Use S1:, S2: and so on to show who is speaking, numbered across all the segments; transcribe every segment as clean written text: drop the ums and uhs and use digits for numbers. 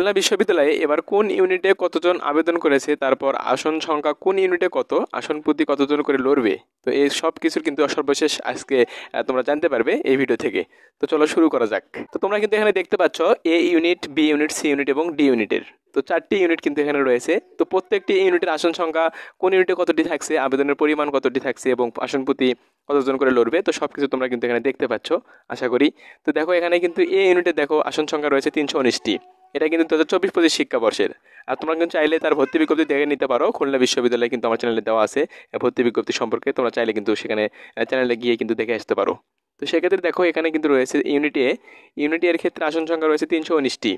S1: খুলনা বিশ্ববিদ্যালয়ে এবার কোন ইউনিটে কতজন আবেদন করেছে, তারপর আসন সংখ্যা কোন ইউনিটে কত, আসন প্রতি কতজন করে লড়বে, তো এই সব কিছুর কিন্তু সর্বশেষ আজকে তোমরা জানতে পারবে এই ভিডিও থেকে। তো চলো শুরু করা যাক। তো তোমরা কিন্তু এখানে দেখতে পাচ্ছ A unit, B unit, C unit এবং ডি ইউনিটের তো 4টি ইউনিট কিন্তু এখানে রয়েছে। তো প্রত্যেকটি ইউনিটের আসন সংখ্যা কোন ইউনিটে কতটি থাকছে, আবেদনের পরিমাণ কতটি থাকছে এবং আসন প্রতি কতজন করে লড়বে, তো সবকিছু তোমরা কিন্তু এখানে দেখতে পাচ্ছ আশা করি। তো দেখো এখানে কিন্তু এ ইউনিটে দেখো আসন সংখ্যা রয়েছে 319টি। এটা কিন্তু 2024-25 শিক্ষাবর্ষের। আর তোমরা কিন্তু চাইলে তার ভর্তি বিজ্ঞপ্তি দেখে নিতে পারো। খুলনা বিশ্ববিদ্যালয়ে কিন্তু আমার চ্যানেলে দেওয়া আছে ভর্তি বিজ্ঞপ্তি সম্পর্কে, তোমরা চাইলে কিন্তু সেখানে চ্যানেলে গিয়ে কিন্তু দেখে আসতে পারো। তো সেক্ষেত্রে দেখো এখানে কিন্তু রয়েছে ইউনিট এর ক্ষেত্রে আসন সংখ্যা রয়েছে 319টি।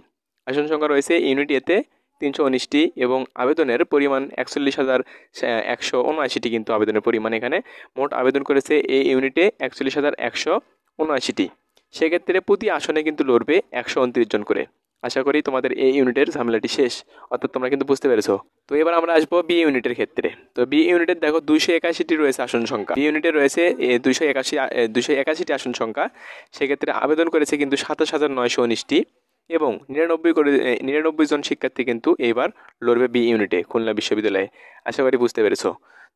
S1: আসন সংখ্যা রয়েছে ইউনিট এতে 319টি এবং আবেদনের পরিমাণ 41,179টি কিন্তু আবেদনের পরিমাণ। এখানে মোট আবেদন করেছে এই ইউনিটে 41,179টি। সেক্ষেত্রে প্রতি আসনে কিন্তু লড়বে 129 জন করে। আশা করি তোমাদের এই ইউনিটের ঝামেলাটি শেষ, অর্থাৎ তোমরা কিন্তু বুঝতে পেরেছো। তো এবার আমরা আসবো বি ইউনিটের ক্ষেত্রে। তো বি ইউনিটের দেখো 281টি রয়েছে আসন সংখ্যা। বি ইউনিটে রয়েছে 281টি আসন সংখ্যা। সেক্ষেত্রে আবেদন করেছে কিন্তু 27,919টি এবং 99 জন শিক্ষার্থী কিন্তু এইবার লড়বে বি ইউনিটে খুলনা বিশ্ববিদ্যালয়ে। আশা করি বুঝতে পেরেছো।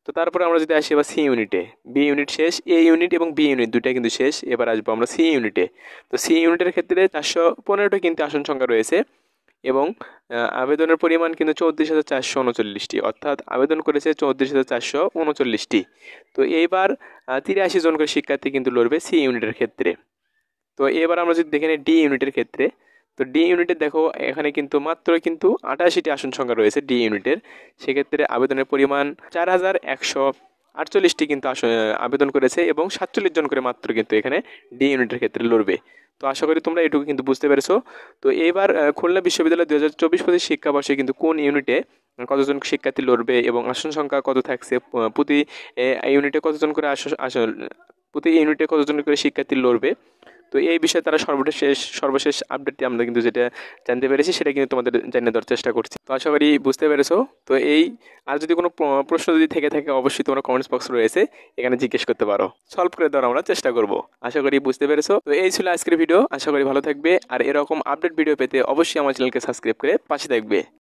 S1: তো তারপরে আমরা যদি আসি এবার সি ইউনিটে, বি ইউনিট শেষ, এ ইউনিট এবং বি ইউনিট দুটাই কিন্তু শেষ। এবার আসবো আমরা সি ইউনিটে। তো সি ইউনিটের ক্ষেত্রে 415টি কিন্তু আসন সংখ্যা রয়েছে এবং আবেদনের পরিমাণ কিন্তু 34,439টি, অর্থাৎ আবেদন করেছে 34,439টি। তো এইবার 83 জন করে শিক্ষার্থী কিন্তু লড়বে সি ইউনিটের ক্ষেত্রে। তো এবার আমরা যদি দেখে নিই ডি ইউনিটের ক্ষেত্রে, তো ডি ইউনিটে দেখো এখানে কিন্তু মাত্র কিন্তু 88টি আসন সংখ্যা রয়েছে ডি ইউনিটের। সেক্ষেত্রে আবেদনের পরিমাণ 4,148টি কিন্তু আবেদন করেছে এবং 47 জন করে মাত্র কিন্তু এখানে ডি ইউনিটের ক্ষেত্রে লড়বে। তো আশা করি তোমরা এটুকু কিন্তু বুঝতে পেরেছো। তো এবার খুলনা বিশ্ববিদ্যালয় 2024-25 শিক্ষাবর্ষে কিন্তু কোন ইউনিটে কতজন শিক্ষার্থী লড়বে এবং আসন সংখ্যা কত থাকছে, প্রতি ইউনিটে কতজন করে প্রতি ইউনিটে কতজন করে শিক্ষার্থী লড়বে, তো এই বিষয়ে তারা সর্বশেষ আপডেটটি আমরা কিন্তু যেটা জানতে পেরেছি সেটা কিন্তু তোমাদের জানিয়ে দেওয়ার চেষ্টা করছি। তো আশা করি বুঝতে পেরেছো। তো এই আর যদি কোনো প্রশ্ন যদি থেকে থাকে অবশ্যই তোমরা কমেন্টস বক্স রয়েছে, এখানে জিজ্ঞেস করতে পারো, সলভ করে দেওয়ার আমরা চেষ্টা করব। আশা করি বুঝতে পেরেছো। তো এই ছিল আজকের ভিডিও, আশা করি ভালো থাকবে। আর এরকম আপডেট ভিডিও পেতে অবশ্যই আমার চ্যানেলকে সাবস্ক্রাইব করে পাশে থাকবে।